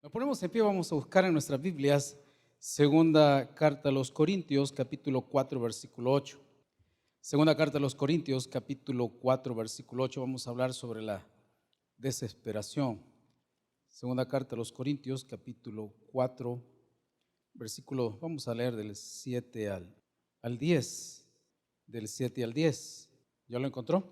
Nos ponemos en pie, vamos a buscar en nuestras Biblias, segunda carta a los Corintios, capítulo 4, versículo 8. Segunda carta a los Corintios, capítulo 4, versículo 8, vamos a hablar sobre la desesperación. Segunda carta a los Corintios, capítulo 4, versículo, vamos a leer del 7 al 10, del 7 al 10. ¿Ya lo encontró?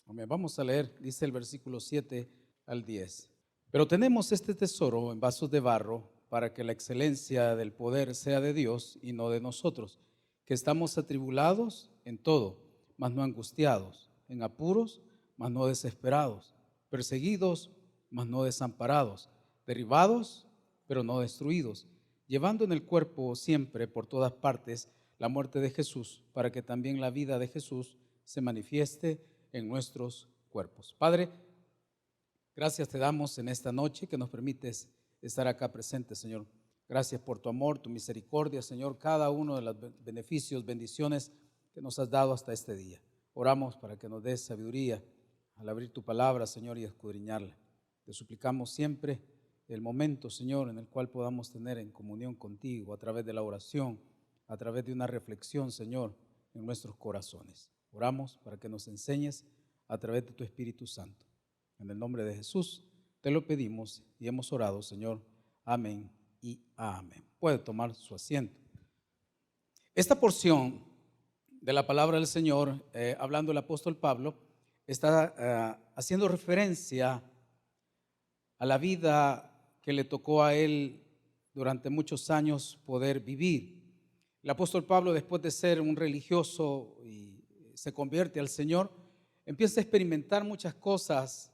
Vamos a leer, dice el versículo 7 al 10. Pero tenemos este tesoro en vasos de barro para que la excelencia del poder sea de Dios y no de nosotros, que estamos atribulados en todo, mas no angustiados, en apuros, mas no desesperados, perseguidos, mas no desamparados, derribados, pero no destruidos, llevando en el cuerpo siempre por todas partes la muerte de Jesús, para que también la vida de Jesús se manifieste en nuestros cuerpos. Padre, gracias te damos en esta noche que nos permites estar acá presentes, Señor. Gracias por tu amor, tu misericordia, Señor, cada uno de los beneficios, bendiciones que nos has dado hasta este día. Oramos para que nos des sabiduría al abrir tu palabra, Señor, y escudriñarla. Te suplicamos siempre el momento, Señor, en el cual podamos tener en comunión contigo a través de la oración, a través de una reflexión, Señor, en nuestros corazones. Oramos para que nos enseñes a través de tu Espíritu Santo. En el nombre de Jesús te lo pedimos y hemos orado, Señor. Amén y amén. Puede tomar su asiento. Esta porción de la palabra del Señor, hablando el apóstol Pablo, está haciendo referencia a la vida que le tocó a él durante muchos años poder vivir. El apóstol Pablo, después de ser un religioso y se convierte al Señor, empieza a experimentar muchas cosas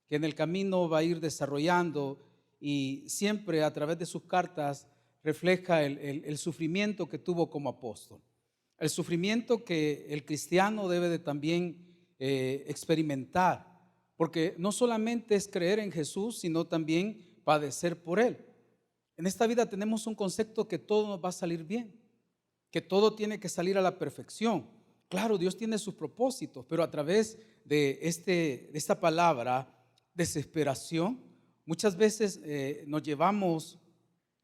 que en el camino va a ir desarrollando, y siempre a través de sus cartas refleja el sufrimiento que tuvo como apóstol, el sufrimiento que el cristiano debe de también experimentar, porque no solamente es creer en Jesús, sino también padecer por Él. En esta vida tenemos un concepto que todo nos va a salir bien, que todo tiene que salir a la perfección. Claro, Dios tiene sus propósitos, pero a través de esta palabra, desesperación, muchas veces nos llevamos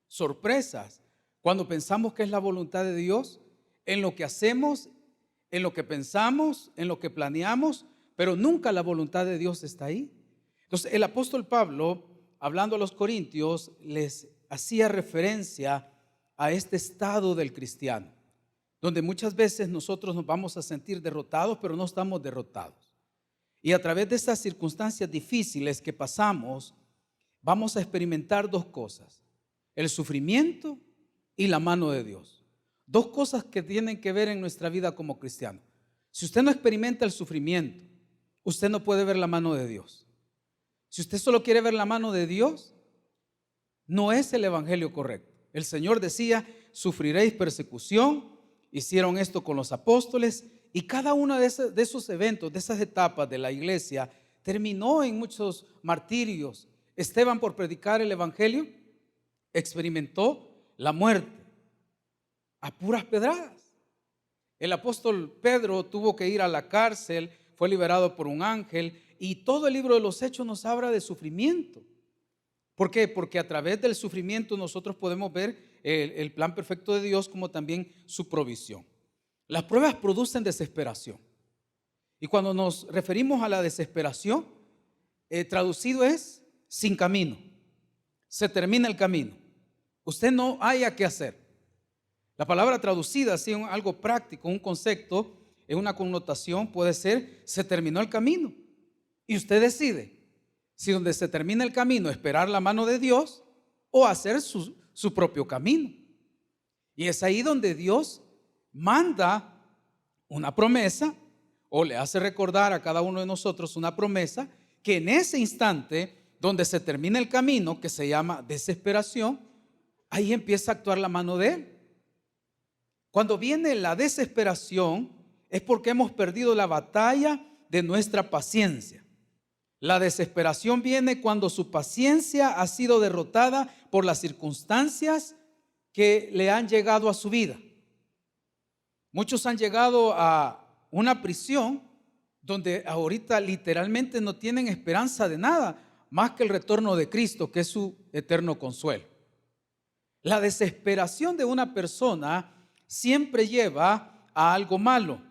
sorpresas cuando pensamos que es la voluntad de Dios en lo que hacemos, en lo que pensamos, en lo que planeamos, pero nunca la voluntad de Dios está ahí. Entonces el apóstol Pablo, hablando a los corintios, les hacía referencia a este estado del cristiano, donde muchas veces nosotros nos vamos a sentir derrotados, pero no estamos derrotados. Y a través de estas circunstancias difíciles que pasamos, vamos a experimentar dos cosas: el sufrimiento y la mano de Dios. Dos cosas que tienen que ver en nuestra vida como cristianos. Si usted no experimenta el sufrimiento, usted no puede ver la mano de Dios. Si usted solo quiere ver la mano de Dios, no es el evangelio correcto. El Señor decía: sufriréis persecución. Hicieron esto con los apóstoles, y cada uno de esos eventos, de esas etapas de la iglesia, terminó en muchos martirios. Esteban, por predicar el evangelio, experimentó la muerte a puras pedradas. El apóstol Pedro tuvo que ir a la cárcel, fue liberado por un ángel, y todo el libro de los Hechos nos habla de sufrimiento. ¿Por qué? Porque a través del sufrimiento nosotros podemos ver el plan perfecto de Dios, como también su provisión. Las pruebas producen desesperación, y cuando nos referimos a la desesperación, traducido es sin camino. Se termina el camino, usted no haya qué hacer. La palabra traducida así en algo práctico, un concepto, en una connotación, puede ser: se terminó el camino, y usted decide si donde se termina el camino esperar la mano de Dios o hacer su propio camino. Y es ahí donde Dios manda una promesa, o le hace recordar a cada uno de nosotros una promesa, que en ese instante donde se termina el camino, que se llama desesperación, ahí empieza a actuar la mano de Él. Cuando viene la desesperación es porque hemos perdido la batalla de nuestra paciencia. La desesperación viene cuando su paciencia ha sido derrotada por las circunstancias que le han llegado a su vida. Muchos han llegado a una prisión donde ahorita literalmente no tienen esperanza de nada. más que el retorno de Cristo, que es su eterno consuelo. La desesperación de una persona siempre lleva a algo malo.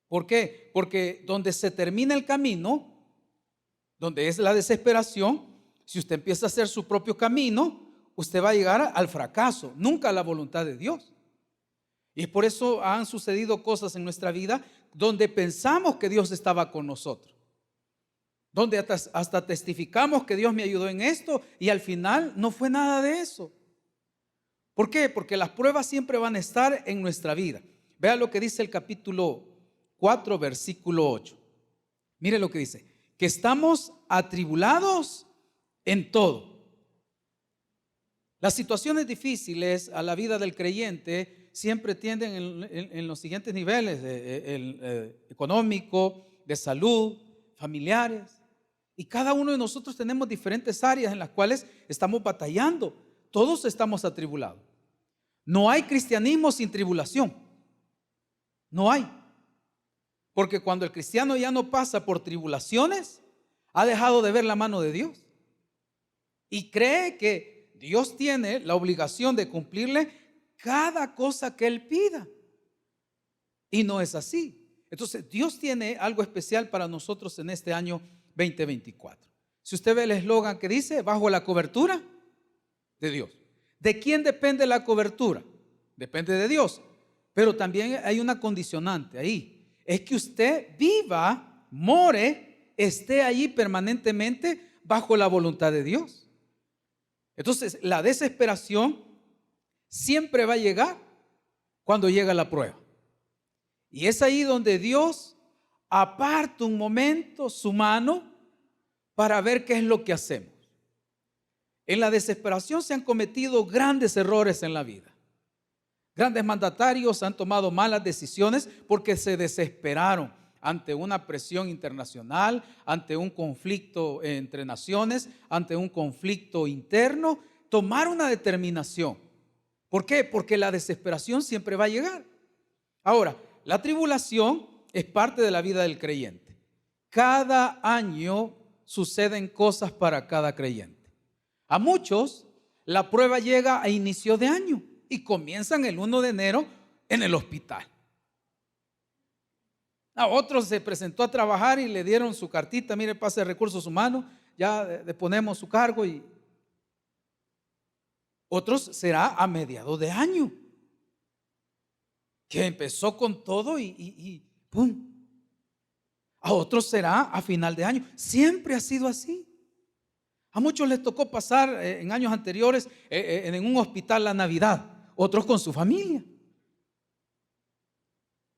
¿Por qué? Porque donde se termina el camino, donde es la desesperación, si usted empieza a hacer su propio camino, usted va a llegar al fracaso, nunca a la voluntad de Dios. Y por eso han sucedido cosas en nuestra vida donde pensamos que Dios estaba con nosotros, donde hasta testificamos que Dios me ayudó en esto y al final no fue nada de eso. ¿Por qué? Porque las pruebas siempre van a estar en nuestra vida. Vea lo que dice el capítulo 4, versículo 8. Mire lo que dice, que estamos atribulados en todo. Las situaciones difíciles a la vida del creyente siempre tienden en los siguientes niveles, económico, de salud, familiares. Y cada uno de nosotros tenemos diferentes áreas en las cuales estamos batallando. Todos estamos atribulados. No hay cristianismo sin tribulación. No hay. Porque cuando el cristiano ya no pasa por tribulaciones, ha dejado de ver la mano de Dios. Y cree que Dios tiene la obligación de cumplirle cada cosa que Él pida. Y no es así. Entonces Dios tiene algo especial para nosotros en este año 2024. Si usted ve el eslogan que dice, bajo la cobertura de Dios. ¿De quién depende la cobertura? Depende de Dios. Pero también hay una condicionante ahí. Es que usted viva, more, esté allí permanentemente bajo la voluntad de Dios. Entonces, la desesperación siempre va a llegar cuando llega la prueba. Y es ahí donde Dios aparta un momento su mano para ver qué es lo que hacemos. En la desesperación se han cometido grandes errores en la vida. Grandes mandatarios han tomado malas decisiones porque se desesperaron ante una presión internacional, ante un conflicto entre naciones, ante un conflicto interno. Tomar una determinación. ¿Por qué? Porque la desesperación siempre va a llegar. Ahora, la tribulación es parte de la vida del creyente. Cada año suceden cosas para cada creyente. A muchos la prueba llega a inicio de año y comienzan el 1 de enero en el hospital. A otros se presentó a trabajar y le dieron su cartita, mire, pase de recursos humanos, ya le ponemos su cargo. Y otros será a mediados de año, que empezó con todo y ¡pum! A otros será a final de año. Siempre ha sido así. A muchos les tocó pasar en años anteriores en un hospital la Navidad, otros con su familia.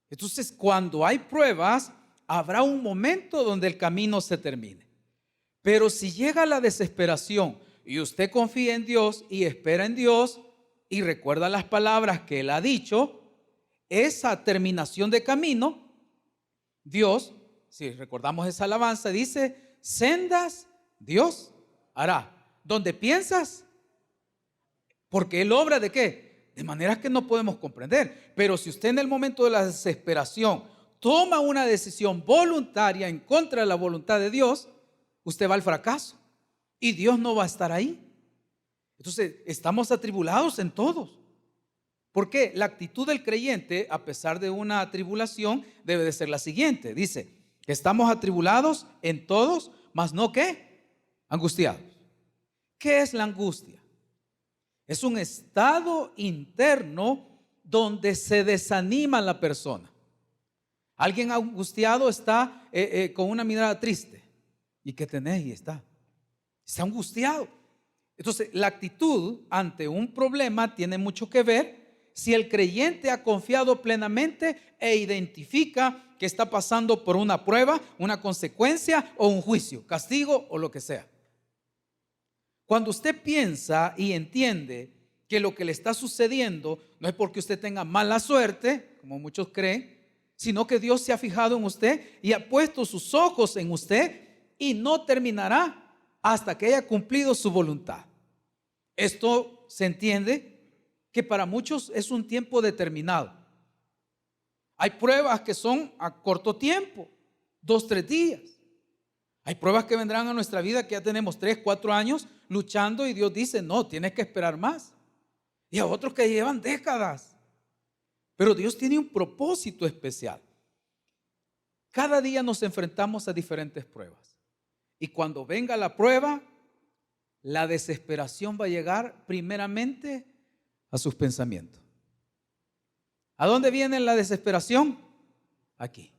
Entonces, cuando hay pruebas, habrá un momento donde el camino se termine. Pero si llega la desesperación y usted confía en Dios y espera en Dios y recuerda las palabras que Él ha dicho, esa terminación de camino, Dios, si recordamos esa alabanza, dice, sendas Dios hará. ¿Dónde piensas? Porque Él obra ¿de qué? De maneras que no podemos comprender. Pero si usted en el momento de la desesperación toma una decisión voluntaria en contra de la voluntad de Dios, usted va al fracaso y Dios no va a estar ahí. Entonces estamos atribulados en todos. ¿Por qué? La actitud del creyente, a pesar de una tribulación, debe de ser la siguiente. Dice que estamos atribulados en todos, mas no ¿qué? Angustiados. ¿Qué es la angustia? Es un estado interno donde se desanima la persona. Alguien angustiado está con una mirada triste. ¿Y qué tenés? Y está angustiado. Entonces, la actitud ante un problema tiene mucho que ver si el creyente ha confiado plenamente e identifica que está pasando por una prueba, una consecuencia o un juicio, castigo o lo que sea. Cuando usted piensa y entiende que lo que le está sucediendo no es porque usted tenga mala suerte, como muchos creen, sino que Dios se ha fijado en usted y ha puesto sus ojos en usted y no terminará hasta que haya cumplido su voluntad. Esto se entiende que para muchos es un tiempo determinado. Hay pruebas que son a corto tiempo, 2, 3 días. Hay pruebas que vendrán a nuestra vida que ya tenemos 3, 4 años luchando y Dios dice, no, tienes que esperar más. Y a otros que llevan décadas. Pero Dios tiene un propósito especial. Cada día nos enfrentamos a diferentes pruebas. Y cuando venga la prueba, la desesperación va a llegar primeramente a sus pensamientos. ¿A dónde viene la desesperación? Aquí.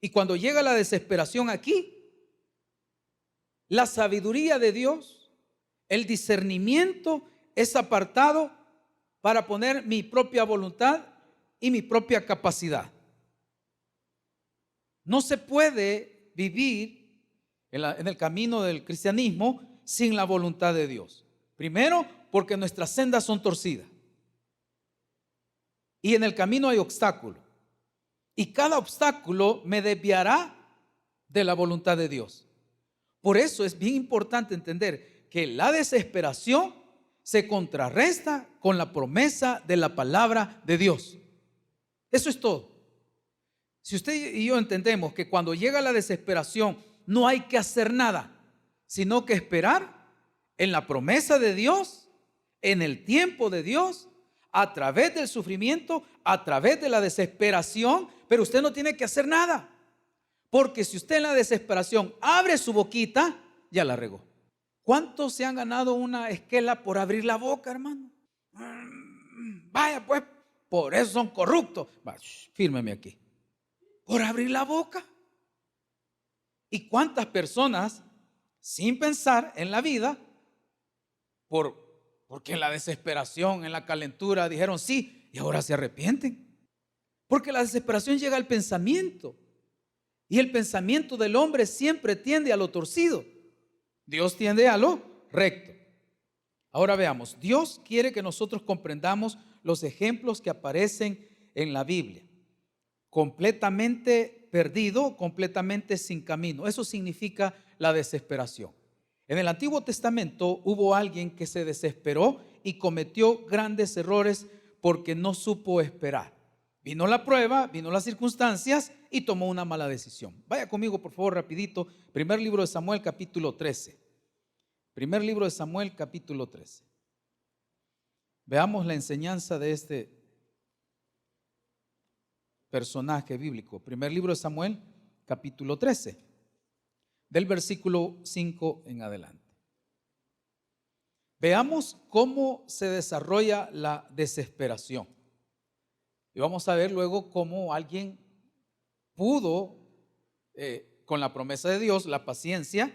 Y cuando llega la desesperación aquí, la sabiduría de Dios, el discernimiento es apartado para poner mi propia voluntad y mi propia capacidad. No se puede vivir en el camino del cristianismo sin la voluntad de Dios. Primero, porque nuestras sendas son torcidas. Y en el camino hay obstáculos. Y cada obstáculo me desviará de la voluntad de Dios. Por eso es bien importante entender que la desesperación se contrarresta con la promesa de la palabra de Dios. Eso es todo. Si usted y yo entendemos que cuando llega la desesperación no hay que hacer nada, sino que esperar en la promesa de Dios, en el tiempo de Dios, a través del sufrimiento, a través de la desesperación, pero usted no tiene que hacer nada. Porque si usted en la desesperación abre su boquita, ya la regó. ¿Cuántos se han ganado una esquela por abrir la boca, hermano? Vaya pues, por eso son corruptos. Fírmeme aquí. Por abrir la boca. ¿Y cuántas personas, sin pensar en la vida, porque en la desesperación, en la calentura, dijeron sí y ahora se arrepienten? Porque la desesperación llega al pensamiento. Y el pensamiento del hombre siempre tiende a lo torcido. Dios tiende a lo recto. Ahora veamos, Dios quiere que nosotros comprendamos los ejemplos que aparecen en la Biblia. Completamente perdido, completamente sin camino. Eso significa la desesperación. En el Antiguo Testamento hubo alguien que se desesperó y cometió grandes errores porque no supo esperar. Vino la prueba, vino las circunstancias y tomó una mala decisión. Vaya conmigo por favor rapidito, primer libro de Samuel capítulo 13. Primer libro de Samuel capítulo 13. Veamos la enseñanza de este personaje bíblico. Primer libro de Samuel capítulo 13, del versículo 5 en adelante. Veamos cómo se desarrolla la desesperación. Y vamos a ver luego cómo alguien pudo, con la promesa de Dios, la paciencia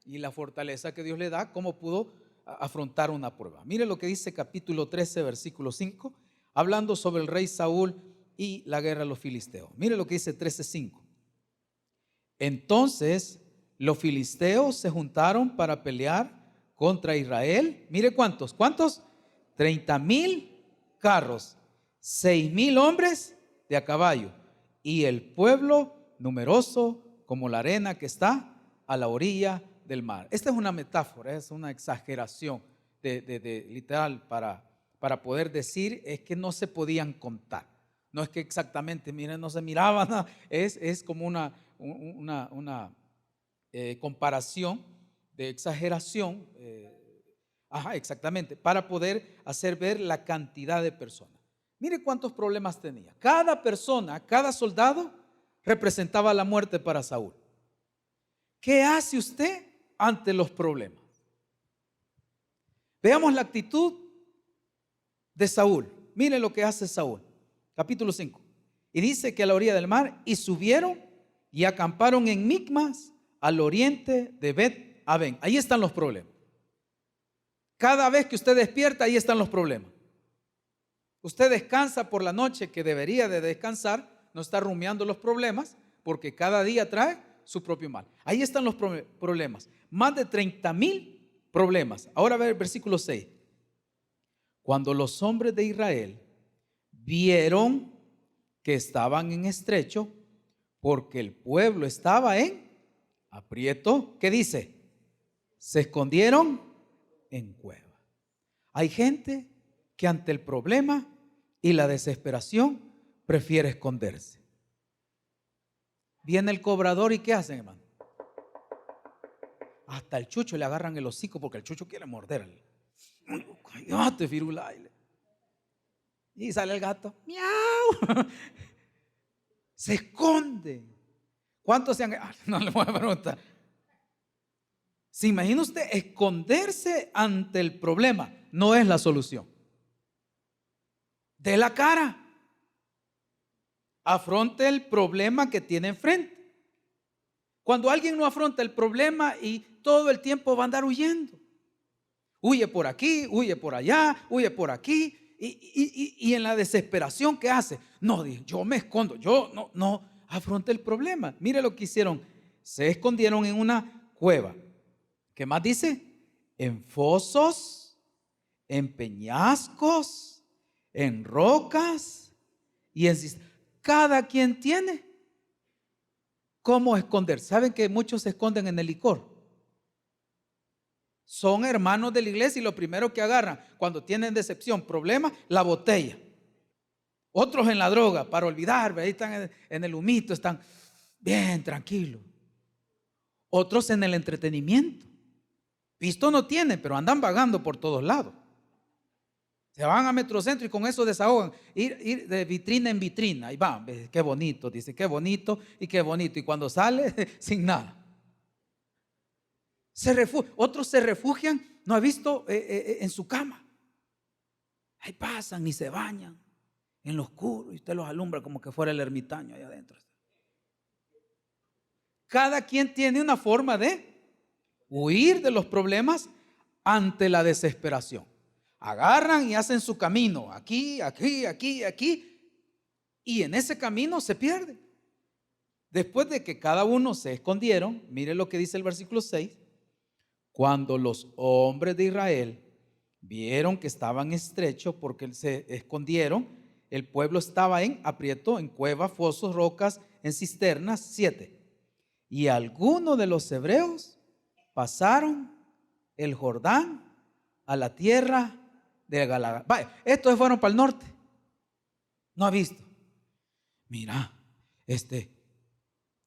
y la fortaleza que Dios le da, cómo pudo afrontar una prueba. Mire lo que dice capítulo 13, versículo 5, hablando sobre el rey Saúl y la guerra de los filisteos. Mire lo que dice 13:5. Entonces los filisteos se juntaron para pelear contra Israel. Mire cuántos, 30,000 carros, 6,000 hombres de a caballo y el pueblo numeroso como la arena que está a la orilla del mar. Esta es una metáfora, es una exageración de literal para poder decir es que no se podían contar. No es que exactamente, miren, no se miraban, es como una comparación de exageración, exactamente, para poder hacer ver la cantidad de personas. Mire cuántos problemas tenía. Cada persona, cada soldado representaba la muerte para Saúl. ¿Qué hace usted ante los problemas? Veamos la actitud de Saúl. Mire lo que hace Saúl. Capítulo 5. Y dice que a la orilla del mar, y subieron y acamparon en Micmas, al oriente de Bet-Aven. Ahí están los problemas. Cada vez que usted despierta, ahí están los problemas. Usted descansa por la noche, que debería de descansar, no está rumiando los problemas, porque cada día trae su propio mal. Ahí están los problemas. Más de 30,000 problemas. Ahora ve el versículo 6. Cuando los hombres de Israel vieron que estaban en estrecho, porque el pueblo estaba en aprieto, ¿qué dice? Se escondieron en cuevas. Hay gente que ante el problema y la desesperación prefiere esconderse. Viene el cobrador y ¿qué hacen, hermano? Hasta el chucho le agarran el hocico porque el chucho quiere morderle. Cállate, firula. Y sale el gato. ¡Miau! Se esconde. ¿Cuántos se han...? No le voy a preguntar. ¿Se imagina usted esconderse ante el problema? No es la solución. Dé la cara. Afronte el problema que tiene enfrente. Cuando alguien no afronta el problema y todo el tiempo va a andar huyendo. Huye por aquí, huye por allá, huye por aquí. Y en la desesperación, ¿qué hace? No, yo me escondo, yo no afronte el problema. Mire lo que hicieron. Se escondieron en una cueva. ¿Qué más dice? En fosos, en peñascos, en rocas y en... Cada quien tiene cómo esconder. ¿Saben que muchos se esconden en el licor? Son hermanos de la iglesia y lo primero que agarran cuando tienen decepción, problemas, la botella. Otros en la droga para olvidar, ahí están en el humito, están bien tranquilos. Otros en el entretenimiento. Pisto no tienen, pero andan vagando por todos lados. Se van a Metrocentro y con eso desahogan. Ir de vitrina en vitrina. Ahí van, qué bonito, dice, qué bonito y qué bonito. Y cuando sale, sin nada. Otros se refugian, no ha visto, en su cama. Ahí pasan y se bañan en lo oscuro y usted los alumbra como que fuera el ermitaño ahí adentro. Cada quien tiene una forma de huir de los problemas ante la desesperación. Agarran y hacen su camino, aquí, aquí, aquí, aquí, y en ese camino se pierden. Después de que cada uno se escondieron, mire lo que dice el versículo 6, cuando los hombres de Israel vieron que estaban estrechos porque se escondieron, el pueblo estaba en aprieto, en cuevas, fosos, rocas, en cisternas. 7. Y algunos de los hebreos pasaron el Jordán a la tierra de Galaad. Vaya, estos fueron para el norte. No ha visto. Mira,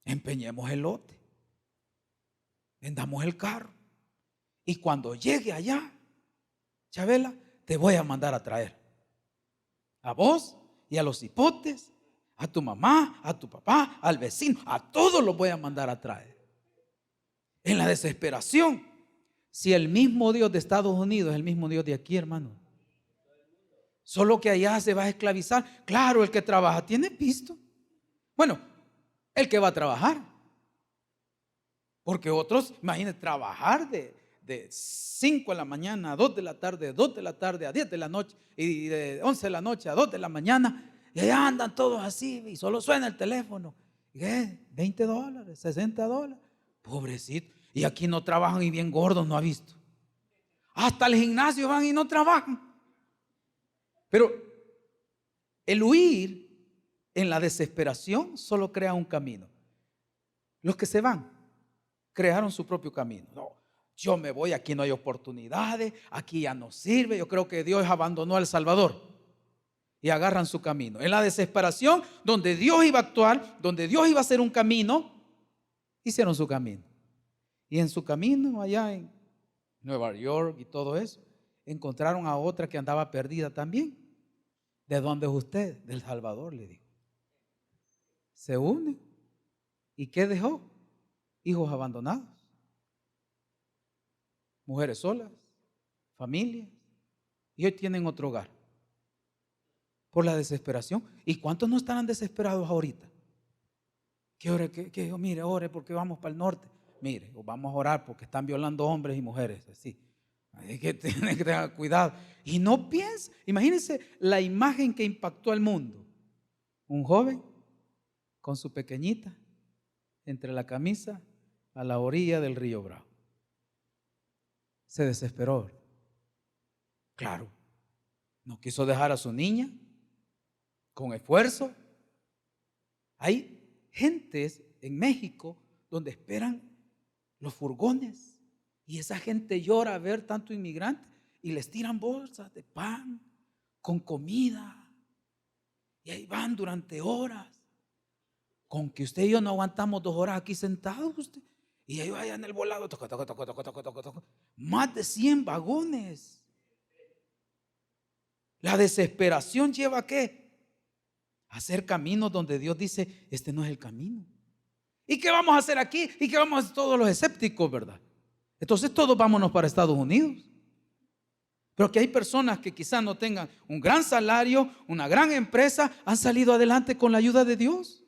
empeñemos el lote, vendamos el carro, y cuando llegue allá, Chabela, te voy a mandar a traer a vos y a los hipotes, a tu mamá, a tu papá, al vecino, a todos los voy a mandar a traer. En la desesperación. Si el mismo Dios de Estados Unidos es el mismo Dios de aquí, hermano, solo que allá se va a esclavizar. Claro, el que trabaja tiene pisto. Bueno, el que va a trabajar. Porque otros, imagínense, trabajar de 5 de la mañana a 2 de la tarde, de 2 de la tarde a 10 de la noche, y de 11 de la noche a 2 de la mañana, y allá andan todos así, y solo suena el teléfono. ¿Qué? $20, $60. Pobrecito. Y aquí no trabajan y bien gordos, no ha visto. Hasta el gimnasio van y no trabajan. Pero el huir en la desesperación solo crea un camino. Los que se van crearon su propio camino. No, yo me voy, aquí no hay oportunidades, aquí ya no sirve. Yo creo que Dios abandonó a El Salvador y agarran su camino. En la desesperación, donde Dios iba a actuar, donde Dios iba a hacer un camino, hicieron su camino. Y en su camino allá en Nueva York y todo eso, encontraron a otra que andaba perdida también. ¿De dónde es usted? Del Salvador, le dijo. Se une. ¿Y qué dejó? Hijos abandonados, mujeres solas, familias, y hoy tienen otro hogar por la desesperación. ¿Y cuántos no estarán desesperados ahorita? Que mire, ore porque vamos para el norte. Mire, vamos a orar porque están violando hombres y mujeres, así. Hay que tener que tener cuidado. Y no piense, imagínense la imagen que impactó al mundo. Un joven con su pequeñita entre la camisa a la orilla del río Bravo. Se desesperó. Claro, no quiso dejar a su niña con esfuerzo. Hay gentes en México donde esperan los furgones y esa gente llora a ver tanto inmigrante y les tiran bolsas de pan con comida y ahí van durante horas con que usted y yo no aguantamos 2 horas aquí sentados, usted, y ellos allá en el volado, más de 100 vagones. La desesperación lleva ¿a qué? A hacer caminos donde Dios dice, este no es el camino. ¿Y qué vamos a hacer aquí? ¿Y qué vamos a hacer todos los escépticos, verdad? Entonces todos vámonos para Estados Unidos. Pero que hay personas que quizás no tengan un gran salario, una gran empresa, han salido adelante con la ayuda de Dios.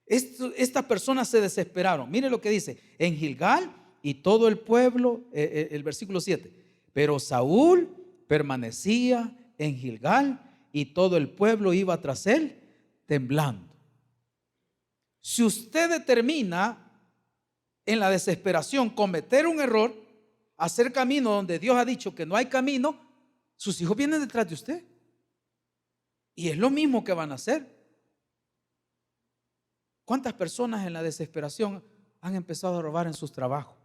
Estas personas se desesperaron. Mire lo que dice, en Gilgal y todo el pueblo, el versículo 7. Pero Saúl permanecía en Gilgal y todo el pueblo iba tras él temblando. Si usted determina en la desesperación cometer un error, hacer camino donde Dios ha dicho que no hay camino, sus hijos vienen detrás de usted. Y es lo mismo que van a hacer. ¿Cuántas personas en la desesperación han empezado a robar en sus trabajos?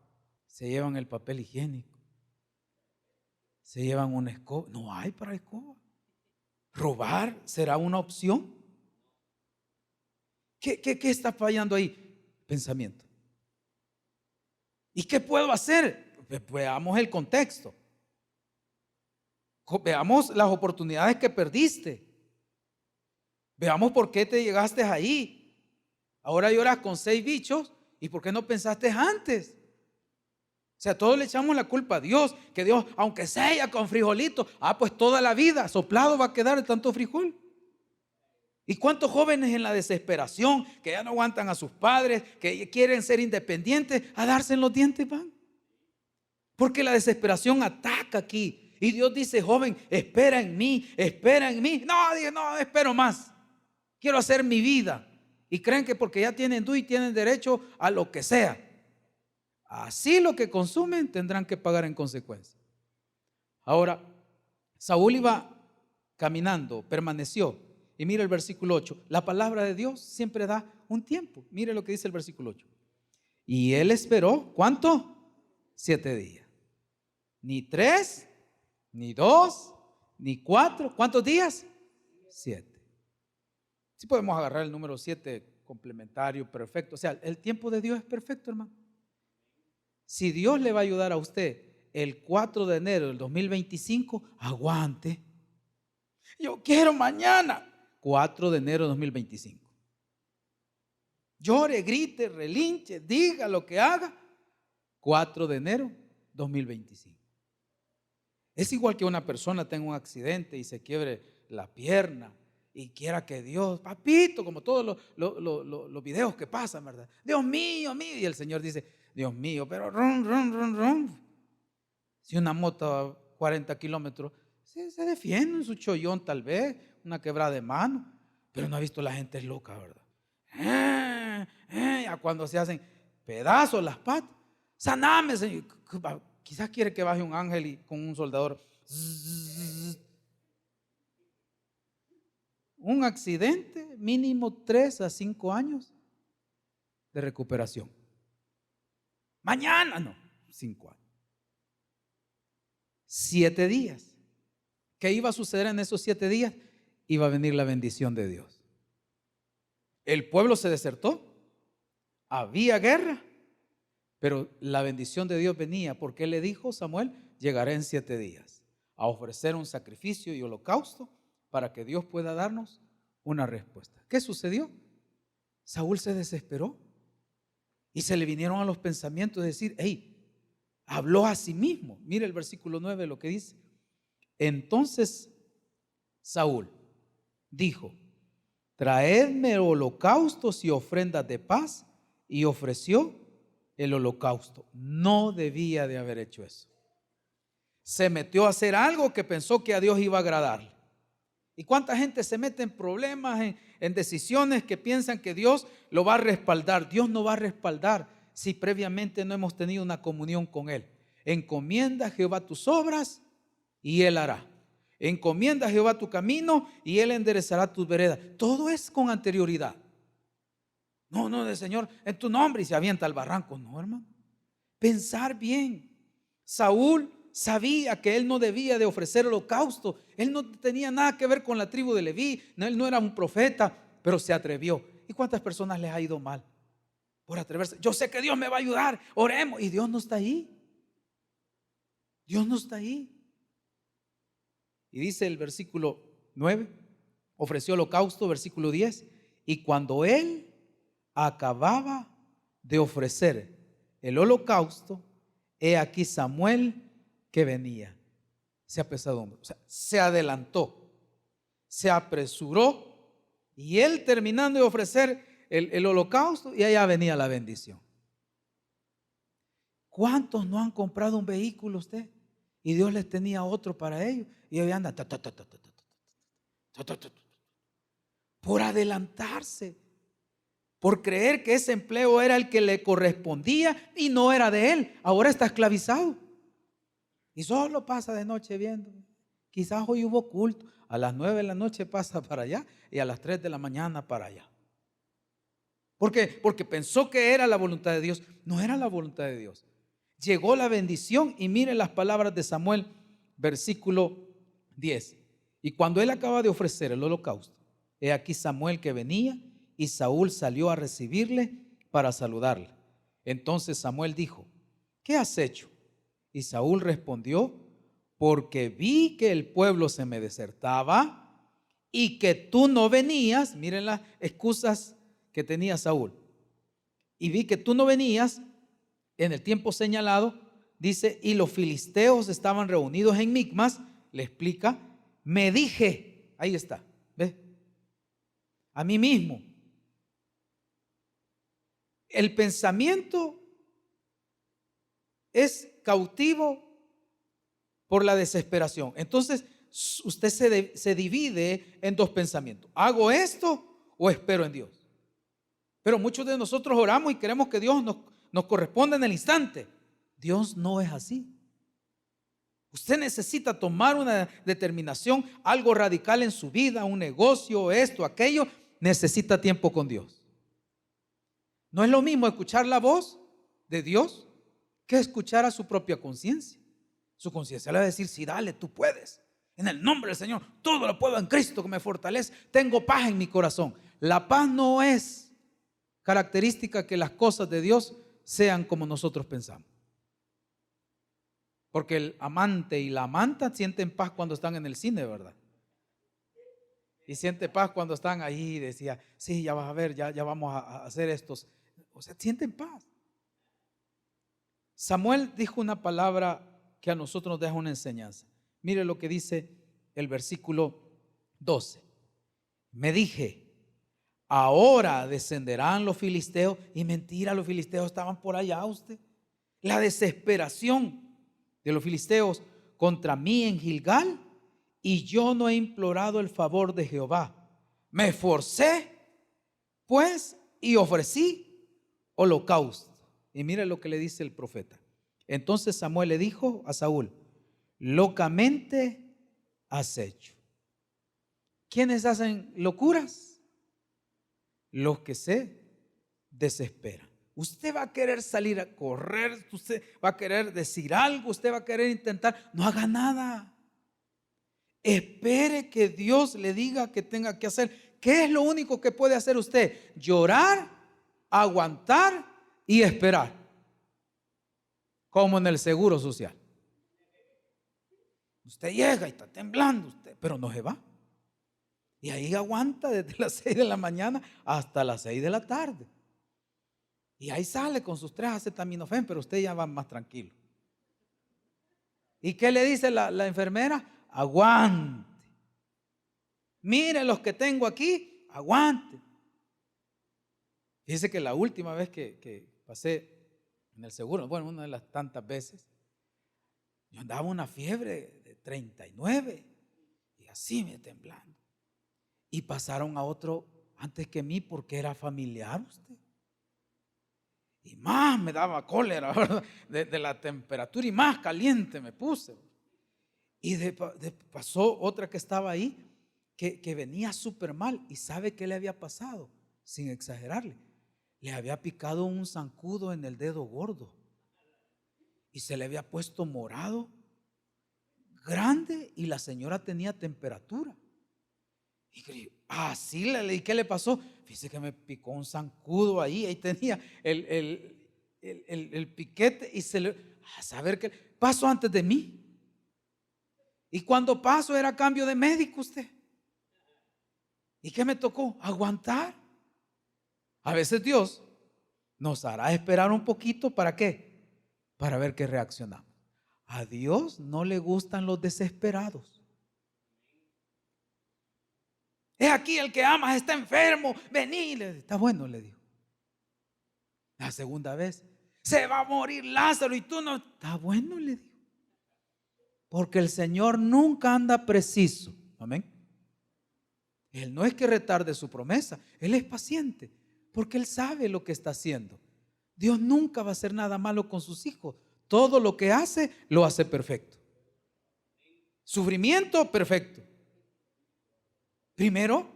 Se llevan el papel higiénico, se llevan una escoba. No hay para escoba. ¿Robar será una opción? ¿Qué está fallando ahí? Pensamiento. ¿Y qué puedo hacer? Pues veamos el contexto. Veamos las oportunidades que perdiste. Veamos por qué te llegaste ahí. Ahora lloras con 6 bichos. ¿Y por qué no pensaste antes? O sea, todos le echamos la culpa a Dios. Que Dios, aunque sea con frijolito, pues toda la vida soplado va a quedar de tanto frijol. ¿Y cuántos jóvenes en la desesperación, que ya no aguantan a sus padres, que quieren ser independientes, a darse en los dientes van? Porque la desesperación ataca aquí. Y Dios dice, joven, espera en mí, espera en mí. No, dije, no espero más. Quiero hacer mi vida. Y creen que porque ya tienen DUI tienen derecho a lo que sea. Así lo que consumen tendrán que pagar en consecuencia. Ahora, Saúl iba caminando, permaneció. Y mire el versículo 8. La palabra de Dios siempre da un tiempo. Mire lo que dice el versículo 8. Y él esperó, ¿cuánto? 7 días. Ni 3, ni 2, ni 4. ¿Cuántos días? 7. Si podemos agarrar el número 7 complementario, perfecto. O sea, el tiempo de Dios es perfecto, hermano. Si Dios le va a ayudar a usted el 4 de enero del 2025, aguante. Yo quiero mañana. 4 de enero de 2025. Llore, grite, relinche, diga lo que haga. 4 de enero 2025. Es igual que una persona tenga un accidente y se quiebre la pierna y quiera que Dios, papito, como todos los videos que pasan, ¿verdad? Dios mío, mío. Y el Señor dice, Dios mío, pero ron. Si una moto a 40 kilómetros se defiende en su chollón tal vez, una quebrada de mano, pero no ha visto la gente loca, ¿verdad? Ya cuando se hacen pedazos las patas, saname, Señor. Quizás quiere que baje un ángel y con un soldador. Un accidente, mínimo 3 a 5 años de recuperación. Mañana no, 5 años. 7 días. ¿Qué iba a suceder en esos 7 días? Iba a venir la bendición de Dios. El pueblo se desertó, había guerra, pero la bendición de Dios venía porque Él le dijo, Samuel, llegaré en 7 días a ofrecer un sacrificio y holocausto para que Dios pueda darnos una respuesta. ¿Qué sucedió? Saúl se desesperó y se le vinieron a los pensamientos de decir, hey, habló a sí mismo. Mire el versículo 9 lo que dice. Entonces Saúl dijo, traedme holocaustos y ofrendas de paz, y ofreció el holocausto. No debía de haber hecho eso. Se metió a hacer algo que pensó que a Dios iba a agradar. ¿Y cuánta gente se mete en problemas, en decisiones que piensan que Dios lo va a respaldar? Dios no va a respaldar si previamente no hemos tenido una comunión con Él. Encomienda a Jehová tus obras y Él hará. Encomienda a Jehová tu camino y Él enderezará tus veredas. Todo es con anterioridad. No, del Señor, en tu nombre, y se avienta al barranco. No, hermano. Pensar bien. Saúl sabía que él no debía de ofrecer holocausto. Él no tenía nada que ver con la tribu de Leví. Él no era un profeta, pero se atrevió. ¿Y cuántas personas les ha ido mal por atreverse? Yo sé que Dios me va a ayudar, oremos. Y Dios no está ahí. Dios no está ahí. Y dice el versículo 9, ofreció holocausto, versículo 10, y cuando él acababa de ofrecer el holocausto, he aquí Samuel que venía. Se apesadumbró, o sea, se adelantó, se apresuró, y él terminando de ofrecer el holocausto, y allá venía la bendición. ¿Cuántos no han comprado un vehículo usted? Y Dios les tenía otro para ellos, y hoy anda por adelantarse, por creer que ese empleo era el que le correspondía y no era de él. Ahora está esclavizado y solo pasa de noche viendo. Quizás hoy hubo culto, a las 9 de la noche pasa para allá y a las 3 de la mañana para allá. ¿Por qué? Porque pensó que era la voluntad de Dios. No era la voluntad de Dios. Llegó la bendición y miren las palabras de Samuel, versículo 10. Y cuando él acaba de ofrecer el holocausto, he aquí Samuel que venía, y Saúl salió a recibirle para saludarle. Entonces Samuel dijo: ¿qué has hecho? Y Saúl respondió: porque vi que el pueblo se me desertaba y que tú no venías. Miren las excusas que tenía Saúl. Y vi que tú no venías en el tiempo señalado. Dice, y los filisteos estaban reunidos en Micmas. Le explica, me dije, ahí está, ¿ves? A mí mismo. El pensamiento es cautivo por la desesperación. Entonces usted se divide en dos pensamientos: ¿hago esto o espero en Dios? Pero muchos de nosotros oramos y queremos que Dios nos corresponda en el instante. Dios no es así. Usted necesita tomar una determinación, algo radical en su vida, un negocio, esto, aquello. Necesita tiempo con Dios. No es lo mismo escuchar la voz de Dios que escuchar a su propia conciencia. Su conciencia le va a decir: sí, dale, tú puedes. En el nombre del Señor, todo lo puedo en Cristo que me fortalece. Tengo paz en mi corazón. La paz no es característica que las cosas de Dios sean como nosotros pensamos. Porque el amante y la amanta sienten paz cuando están en el cine, ¿verdad? Y siente paz cuando están ahí. Decía, sí, ya vas a ver, ya vamos a hacer estos. O sea, sienten paz. Samuel dijo una palabra que a nosotros nos deja una enseñanza. Mire lo que dice el versículo 12. Me dije, ahora descenderán los filisteos. Y mentira, los filisteos estaban por allá, usted. La desesperación de los filisteos contra mí en Gilgal, y yo no he implorado el favor de Jehová. Me esforcé pues y ofrecí holocausto. Y mire lo que le dice el profeta. Entonces Samuel le dijo a Saúl: locamente has hecho. ¿Quiénes hacen locuras? Los que se desesperan. Usted va a querer salir a correr, usted va a querer decir algo, usted va a querer intentar. No haga nada. Espere que Dios le diga que tenga que hacer. ¿Qué es lo único que puede hacer usted? Llorar, aguantar y esperar. Como en el seguro social. Usted llega y está temblando usted, pero no se va. Y ahí aguanta desde las 6 de la mañana hasta las 6 de la tarde. Y ahí sale con sus 3 acetaminofén, pero usted ya va más tranquilo. ¿Y qué le dice la enfermera? Aguante. Mire los que tengo aquí, aguante. Fíjese que la última vez que pasé en el seguro, bueno, una de las tantas veces, yo andaba una fiebre de 39 y así me temblando. Y pasaron a otro antes que mí porque era familiar usted. Y más me daba cólera, ¿verdad? De la temperatura, y más caliente me puse. Y pasó otra que estaba ahí que venía súper mal. ¿Y sabe qué le había pasado? Sin exagerarle, le había picado un zancudo en el dedo gordo y se le había puesto morado, grande, y la señora tenía temperatura. Y Ah, sí, le leí. ¿Qué le pasó? Fíjese que me picó un zancudo ahí tenía el piquete y se le, a saber qué pasó antes de mí. Y cuando pasó era cambio de médico usted. ¿Y qué me tocó? Aguantar. A veces Dios nos hará esperar un poquito. ¿Para qué? Para ver qué reaccionamos. A Dios no le gustan los desesperados. Es aquí el que amas, está enfermo, vení. Está bueno, le dijo. La segunda vez, se va a morir Lázaro y tú no. Está bueno, le dijo. Porque el Señor nunca anda preciso. Amén. Él no es que retarde su promesa, Él es paciente, porque Él sabe lo que está haciendo. Dios nunca va a hacer nada malo con sus hijos. Todo lo que hace, lo hace perfecto. Sufrimiento, perfecto. Primero,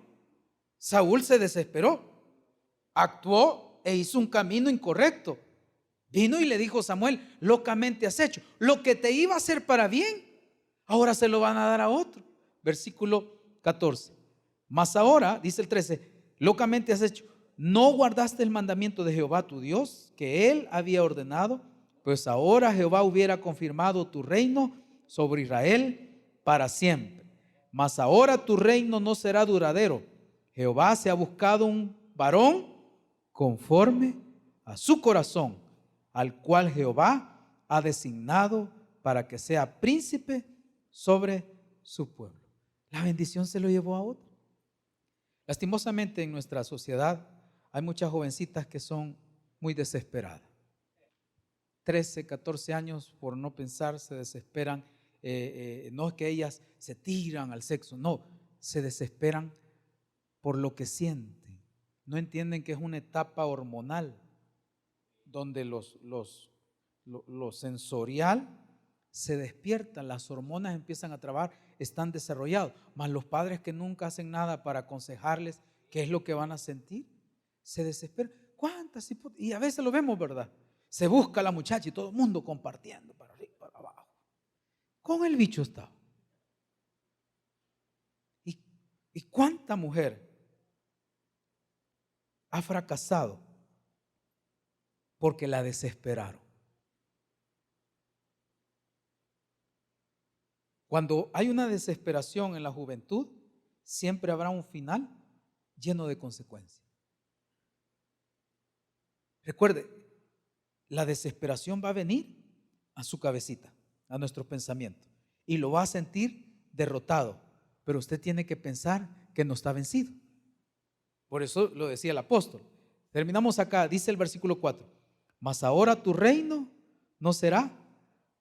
Saúl se desesperó, actuó e hizo un camino incorrecto. Vino y le dijo Samuel: locamente has hecho. Lo que te iba a hacer para bien, ahora se lo van a dar a otro. Versículo 14. Mas ahora, dice el 13, locamente has hecho. No guardaste el mandamiento de Jehová tu Dios, que él había ordenado, pues ahora Jehová hubiera confirmado tu reino sobre Israel para siempre. Mas ahora tu reino no será duradero. Jehová se ha buscado un varón conforme a su corazón, al cual Jehová ha designado para que sea príncipe sobre su pueblo. La bendición se lo llevó a otro. Lastimosamente en nuestra sociedad hay muchas jovencitas que son muy desesperadas. 13, 14 años, por no pensar, se desesperan. No es que ellas se tiran al sexo, no, se desesperan por lo que sienten. No entienden que es una etapa hormonal donde lo sensorial se despierta, las hormonas empiezan a trabajar, están desarrollados, mas los padres que nunca hacen nada para aconsejarles qué es lo que van a sentir, se desesperan. ¿Cuántas? Y a veces lo vemos, ¿verdad? Se busca a la muchacha y todo el mundo compartiendo para arriba, para abajo. Con el bicho estaba. ¿Y cuánta mujer ha fracasado porque la desesperaron? Cuando hay una desesperación en la juventud, siempre habrá un final lleno de consecuencias. Recuerde, la desesperación va a venir a su cabecita, a nuestros pensamientos, y lo va a sentir derrotado, pero usted tiene que pensar que no está vencido. Por eso lo decía el apóstol. Terminamos acá, dice el versículo 4, mas ahora tu reino no será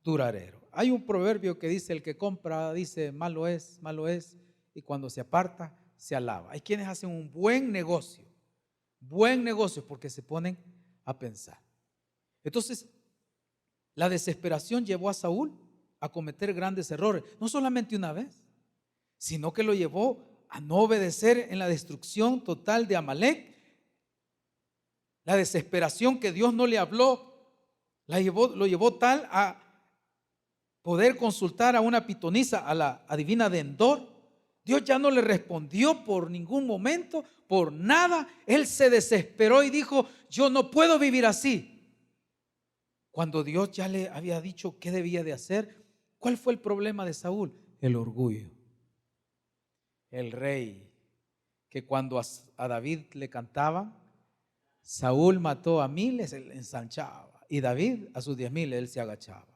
duradero. Hay un proverbio que dice: el que compra, dice, malo es, y cuando se aparta, se alaba. Hay quienes hacen un buen negocio porque se ponen a pensar. Entonces, la desesperación llevó a Saúl a cometer grandes errores, no solamente una vez, sino que lo llevó a no obedecer en la destrucción total de Amalek. La desesperación que Dios no le habló, lo llevó tal a poder consultar a una pitonisa, a la adivina de Endor. Dios ya no le respondió por ningún momento, por nada. Él se desesperó y dijo: yo no puedo vivir así. Cuando Dios ya le había dicho qué debía de hacer. ¿Cuál fue el problema de Saúl? El orgullo. El rey, que cuando a David le cantaba, Saúl mató a miles, él ensanchaba, y David a sus 10,000, él se agachaba.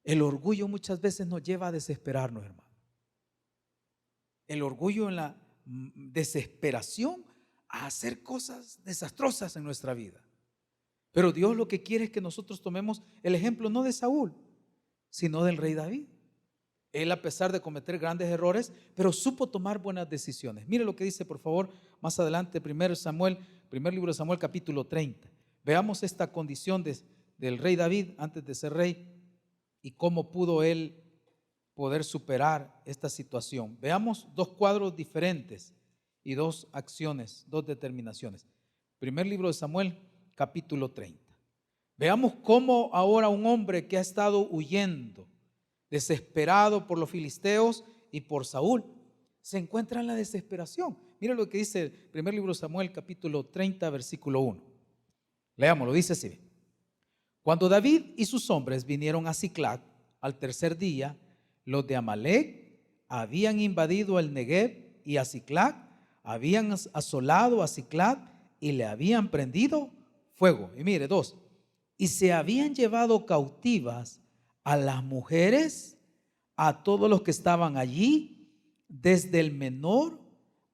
El orgullo muchas veces nos lleva a desesperarnos, hermano. El orgullo en la desesperación a hacer cosas desastrosas en nuestra vida. Pero Dios lo que quiere es que nosotros tomemos el ejemplo no de Saúl, sino del rey David. Él, a pesar de cometer grandes errores, pero supo tomar buenas decisiones. Mire lo que dice, por favor, más adelante, primer libro de Samuel, capítulo 30. Veamos esta condición del rey David antes de ser rey y cómo pudo él poder superar esta situación. Veamos dos cuadros diferentes y dos acciones, dos determinaciones. Primer libro de Samuel, capítulo 30. Veamos cómo ahora un hombre que ha estado huyendo, desesperado por los filisteos y por Saúl, se encuentra en la desesperación. Mira lo que dice el primer libro de Samuel, capítulo 30, versículo 1. Leámoslo, dice así: cuando David y sus hombres vinieron a Siclag al tercer día, los de Amalec habían invadido el Negev y a Siclag, habían asolado a Siclag y le habían prendido fuego. Y mire, 2, y se habían llevado cautivas a las mujeres, a todos los que estaban allí, desde el menor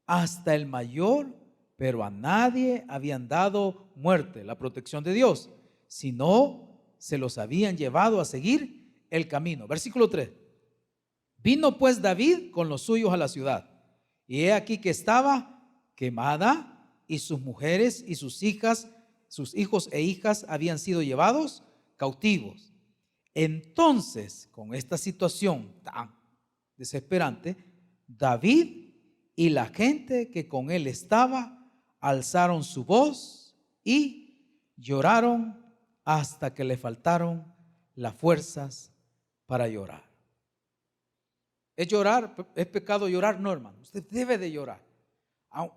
hasta el mayor, pero a nadie habían dado muerte, la protección de Dios, sino se los habían llevado a seguir el camino. Versículo 3. Vino pues David con los suyos a la ciudad, y he aquí que estaba quemada, y sus mujeres y sus hijas, sus hijos e hijas habían sido llevados cautivos. Entonces, con esta situación tan desesperante, David y la gente que con él estaba alzaron su voz y lloraron hasta que le faltaron las fuerzas para llorar. ¿Es llorar? ¿Es pecado llorar? No, hermano, usted debe de llorar.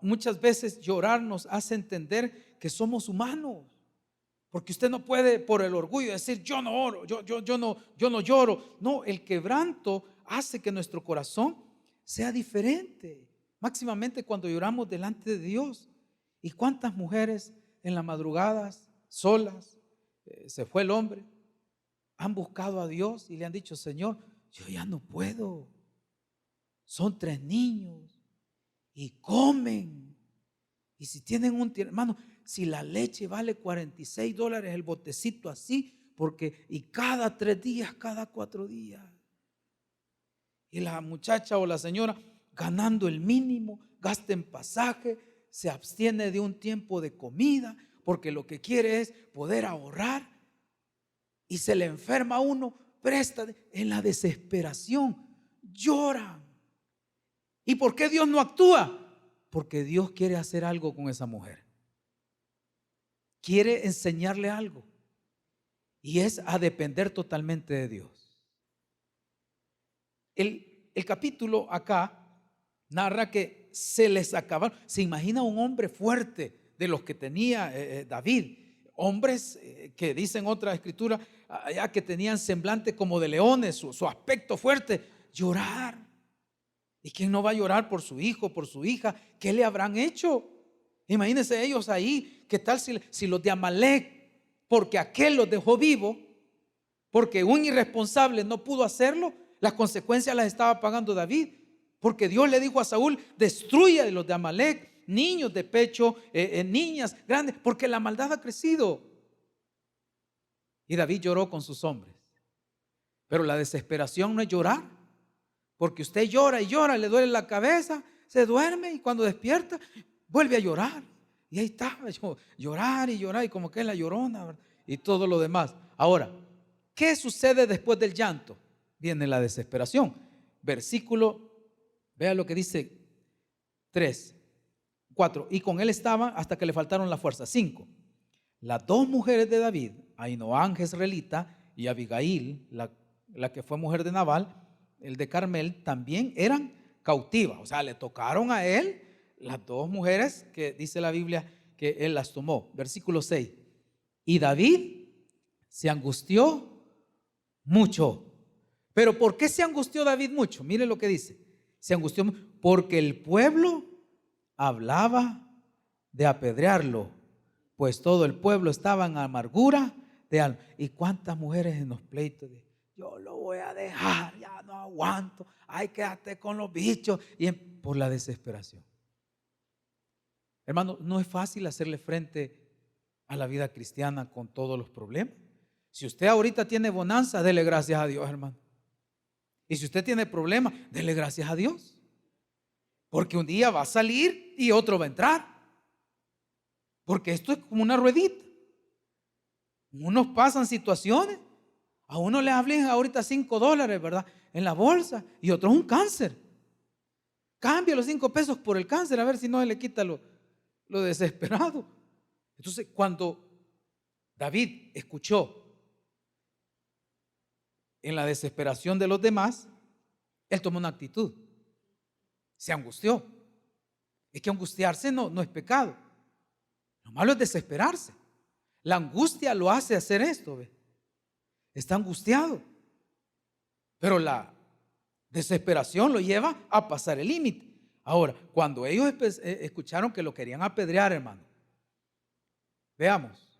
Muchas veces llorar nos hace entender que somos humanos, porque usted no puede por el orgullo decir yo no oro, yo no lloro. No, el quebranto hace que nuestro corazón sea diferente, máximamente cuando lloramos delante de Dios. ¿Y cuántas mujeres en las madrugadas solas, se fue el hombre, han buscado a Dios y le han dicho: Señor, yo ya no puedo, son 3 niños y comen, y si tienen hermano, si la leche vale $46 el botecito así, porque y cada 3 días, cada 4 días, y la muchacha o la señora ganando el mínimo, gasta en pasaje, se abstiene de un tiempo de comida, porque lo que quiere es poder ahorrar, y se le enferma a uno, presta en la desesperación, lloran. ¿Y por qué Dios no actúa? Porque Dios quiere hacer algo con esa mujer, quiere enseñarle algo, y es a depender totalmente de Dios. El capítulo acá narra que se les acabaron. Se imagina un hombre fuerte de los que tenía David, hombres que dicen otra escritura allá que tenían semblante como de leones, su aspecto fuerte, llorar. ¿Y quién no va a llorar por su hijo, por su hija? ¿Qué le habrán hecho? Imagínense ellos ahí. ¿Qué tal si los de Amalec, porque aquel los dejó vivo, porque un irresponsable no pudo hacerlo, las consecuencias las estaba pagando David? Porque Dios le dijo a Saúl: destruye a los de Amalec, niños de pecho, niñas grandes, porque la maldad ha crecido. Y David lloró con sus hombres. Pero la desesperación no es llorar, porque usted llora y llora, le duele la cabeza, se duerme y cuando despierta vuelve a llorar. Y ahí está, llorar y llorar, y como que es la llorona, ¿verdad? Y todo lo demás. Ahora, ¿qué sucede después del llanto? Viene la desesperación. Versículo, vea lo que dice 3, 4. Y con él estaban hasta que le faltaron las fuerzas. 5. Las 2 mujeres de David, Ahinoam jezreelita y Abigail, la que fue mujer de Nabal, el de Carmel, también eran cautivas. O sea, le tocaron a él las 2 mujeres que dice la Biblia que él las tomó. Versículo 6. Y David se angustió mucho. ¿Pero por qué se angustió David mucho? Mire lo que dice. Se angustió porque el pueblo hablaba de apedrearlo, pues todo el pueblo estaba en amargura de alma. ¿Y cuántas mujeres en los pleitos de yo lo voy a dejar, ya no aguanto, ay, quédate con los bichos, y por la desesperación? Hermano, no es fácil hacerle frente a la vida cristiana con todos los problemas. Si usted ahorita tiene bonanza, dele gracias a Dios, hermano. Y si usted tiene problemas, dele gracias a Dios, porque un día va a salir y otro va a entrar, porque esto es como una ruedita. Unos pasan situaciones, a uno le hablen ahorita $5, ¿verdad?, en la bolsa, y otro un cáncer. Cambia los 5 pesos por el cáncer, a ver si no le quita lo desesperado. Entonces, cuando David escuchó en la desesperación de los demás, él tomó una actitud. Se angustió. Es que angustiarse no es pecado. Lo malo es desesperarse. La angustia lo hace hacer esto, ¿ve? Está angustiado. Pero la desesperación lo lleva a pasar el límite. Ahora, cuando ellos escucharon que lo querían apedrear, hermano, veamos,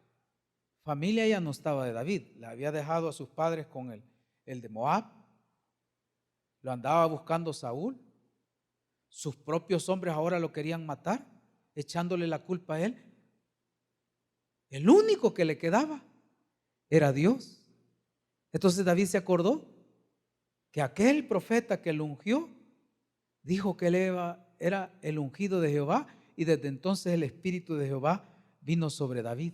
familia ya no estaba de David, le había dejado a sus padres con el de Moab, lo andaba buscando Saúl, sus propios hombres ahora lo querían matar, echándole la culpa a él. El único que le quedaba era Dios. Entonces David se acordó que aquel profeta que lo ungió dijo que él era el ungido de Jehová, y desde entonces el espíritu de Jehová vino sobre David.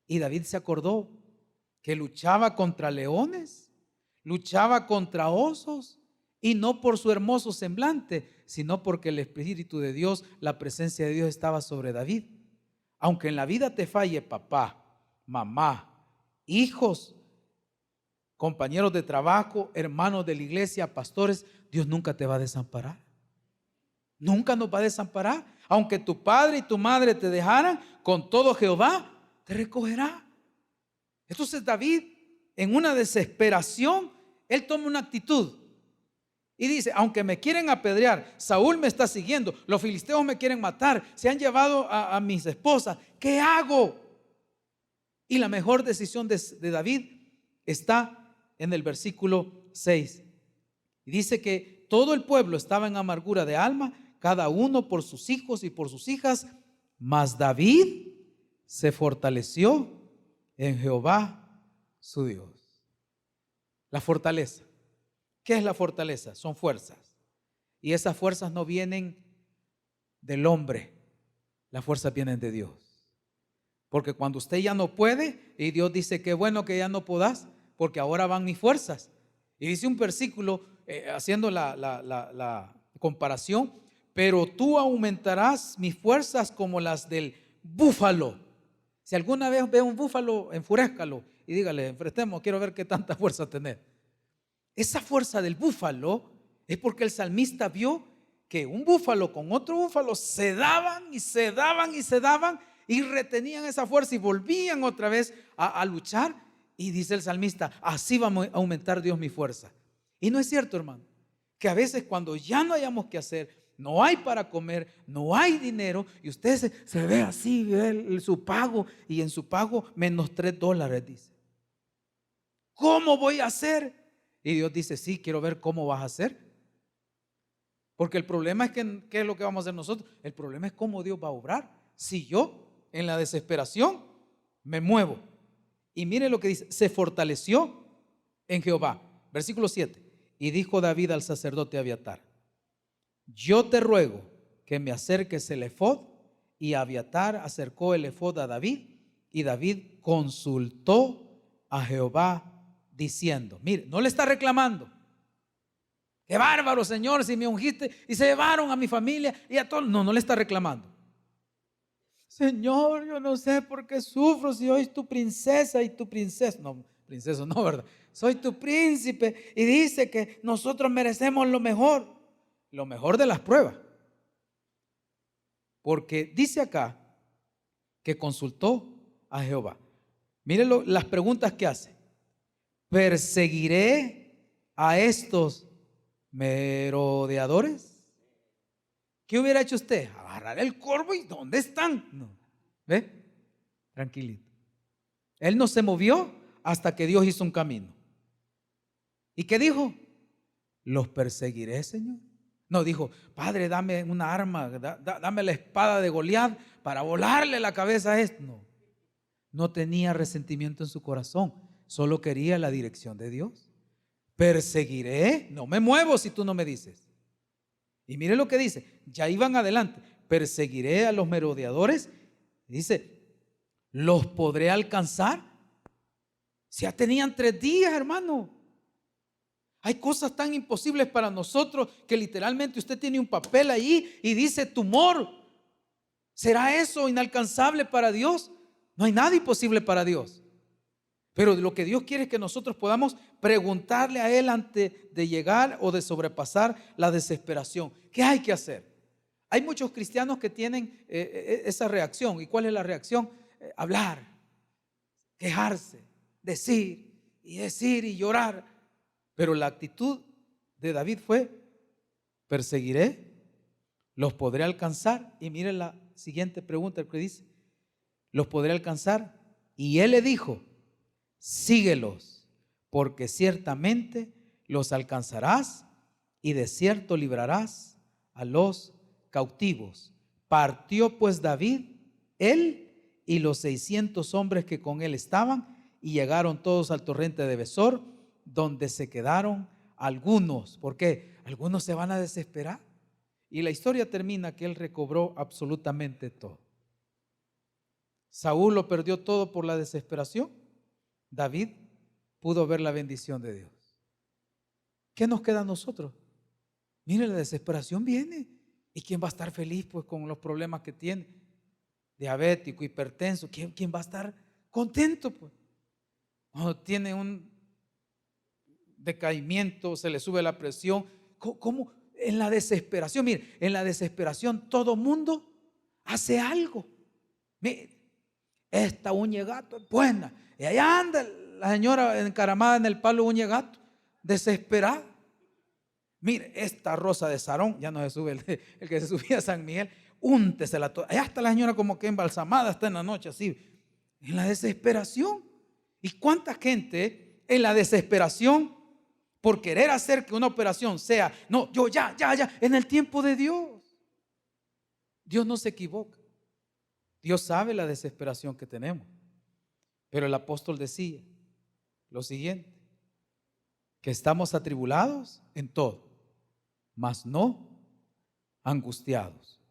Y David se acordó que luchaba contra leones, luchaba contra osos, y no por su hermoso semblante, sino porque el espíritu de Dios, la presencia de Dios estaba sobre David. Aunque en la vida te falle papá, mamá, hijos, compañeros de trabajo, hermanos de la iglesia, pastores, Dios nunca te va a desamparar. Nunca nos va a desamparar. Aunque tu padre y tu madre te dejaran, con todo Jehová te recogerá. Entonces David, en una desesperación, él toma una actitud y dice: aunque me quieren apedrear, Saúl me está siguiendo, los filisteos me quieren matar, se han llevado a mis esposas, ¿qué hago? Y la mejor decisión de David está en el versículo 6. Y dice que todo el pueblo estaba en amargura de alma, cada uno por sus hijos y por sus hijas, mas David se fortaleció en Jehová su Dios. La fortaleza. ¿Qué es la fortaleza? Son fuerzas. Y esas fuerzas no vienen del hombre, las fuerzas vienen de Dios. Porque cuando usted ya no puede, y Dios dice: qué bueno que ya no podás, porque ahora van mis fuerzas. Y dice un versículo, haciendo la comparación: pero tú aumentarás mis fuerzas como las del búfalo. Si alguna vez ve un búfalo, enfurezcalo y dígale: enfrentemos, quiero ver qué tanta fuerza tenés. Esa fuerza del búfalo es porque el salmista vio que un búfalo con otro búfalo se daban y se daban y se daban, y retenían esa fuerza y volvían otra vez a luchar. Y dice el salmista: así va a aumentar Dios mi fuerza. Y no es cierto, hermano, que a veces cuando ya no hayamos que hacer, no hay para comer, no hay dinero, y usted se ve así, ve su pago, y en su pago menos $3, dice: ¿cómo voy a hacer? Y Dios dice: sí, quiero ver cómo vas a hacer. Porque el problema es que, ¿qué es lo que vamos a hacer nosotros? El problema es cómo Dios va a obrar. Si yo en la desesperación me muevo. Y mire lo que dice: se fortaleció en Jehová. Versículo 7. Y dijo David al sacerdote Abiatar: yo te ruego que me acerques el efod. Y Abiatar acercó el efod a David, y David consultó a Jehová diciendo: mire, no le está reclamando: qué bárbaro, Señor, si me ungiste y se llevaron a mi familia y a todos. No le está reclamando: Señor, yo no sé por qué sufro si hoy es tu princesa y tu princesa. No, princesa no, ¿verdad? Soy tu príncipe y dice que nosotros merecemos lo mejor de las pruebas. Porque dice acá que consultó a Jehová. Miren las preguntas que hace: ¿perseguiré a estos merodeadores? ¿Qué hubiera hecho usted? Agarrar el corvo y ¿dónde están? No. ¿Ve? Tranquilito. Él no se movió hasta que Dios hizo un camino. ¿Y qué dijo? Los perseguiré, Señor. No dijo: Padre, dame una arma, dame la espada de Goliat para volarle la cabeza a esto. No tenía resentimiento en su corazón, solo quería la dirección de Dios. Perseguiré, no me muevo si tú no me dices. Y mire lo que dice: ya iban adelante. Perseguiré a los merodeadores. Dice: ¿los podré alcanzar? Si ya tenían 3 días, hermano. Hay cosas tan imposibles para nosotros que literalmente usted tiene un papel ahí y dice tumor. ¿Será eso inalcanzable para Dios? No hay nada imposible para Dios. Pero lo que Dios quiere es que nosotros podamos preguntarle a Él antes de llegar o de sobrepasar la desesperación. ¿Qué hay que hacer? Hay muchos cristianos que tienen esa reacción. ¿Y cuál es la reacción? Hablar, quejarse, decir y llorar. Pero la actitud de David fue: perseguiré, los podré alcanzar. Y miren la siguiente pregunta que dice: los podré alcanzar. Y él le dijo: síguelos, porque ciertamente los alcanzarás y de cierto librarás a los cautivos. Partió pues David, él y los 600 hombres que con él estaban, y llegaron todos al torrente de Besor, donde se quedaron algunos. ¿Por qué? Algunos se van a desesperar. Y la historia termina que él recobró absolutamente todo. Saúl lo perdió todo por la desesperación. David pudo ver la bendición de Dios. ¿Qué nos queda a nosotros? Mire, la desesperación viene. ¿Y quién va a estar feliz pues con los problemas que tiene? Diabético, hipertenso. ¿Quién va a estar contento pues? Cuando tiene un decaimiento, se le sube la presión. ¿Cómo? En la desesperación, mire, en la desesperación todo mundo hace algo. Mire, esta uña de gato es buena. Y allá anda la señora encaramada en el palo uña de gato, desesperada. Mire, esta rosa de Sarón, ya no se sube el que se subía a San Miguel, úntesela toda. Allá está la señora como que embalsamada, está en la noche así, en la desesperación. ¿Y cuánta gente en la desesperación por querer hacer que una operación sea, no, yo ya, en el tiempo de Dios? Dios no se equivoca. Dios sabe la desesperación que tenemos. Pero el apóstol decía lo siguiente: que estamos atribulados en todo, mas no angustiados,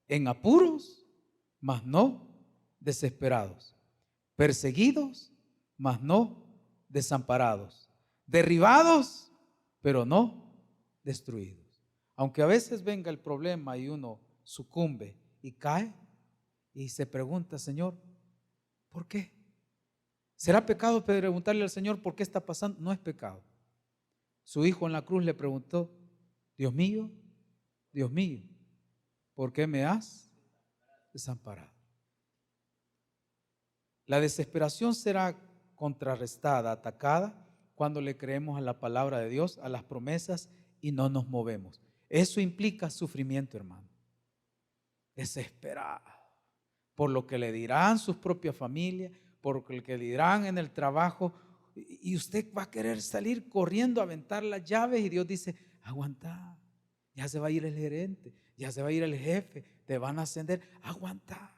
en apuros, mas no desesperados, perseguidos, mas no desamparados, derribados, pero no destruidos. Aunque a veces venga el problema y uno sucumbe y cae y se pregunta: Señor, ¿por qué? ¿Será pecado preguntarle al Señor por qué está pasando? No es pecado. Su hijo en la cruz le preguntó: Dios mío, ¿por qué me has desamparado? La desesperación será contrarrestada, atacada, cuando le creemos a la palabra de Dios, a las promesas, y no nos movemos. Eso implica sufrimiento, hermano. Desesperado por lo que le dirán sus propias familias, por lo que le dirán en el trabajo, y usted va a querer salir corriendo a aventar las llaves, y Dios dice: aguanta, ya se va a ir el gerente, ya se va a ir el jefe, te van a ascender, aguanta.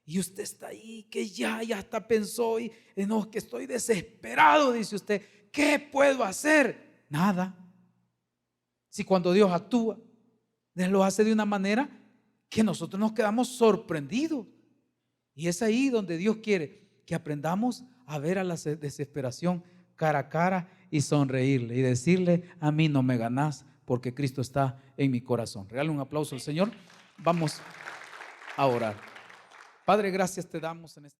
Y usted está ahí que ya hasta pensó, y no, que estoy desesperado, dice usted. ¿Qué puedo hacer? Nada. Si cuando Dios actúa, Él lo hace de una manera que nosotros nos quedamos sorprendidos. Y es ahí donde Dios quiere que aprendamos a ver a la desesperación cara a cara y sonreírle y decirle: a mí no me ganás, porque Cristo está en mi corazón. Regale un aplauso al Señor. Vamos a orar. Padre, gracias te damos en este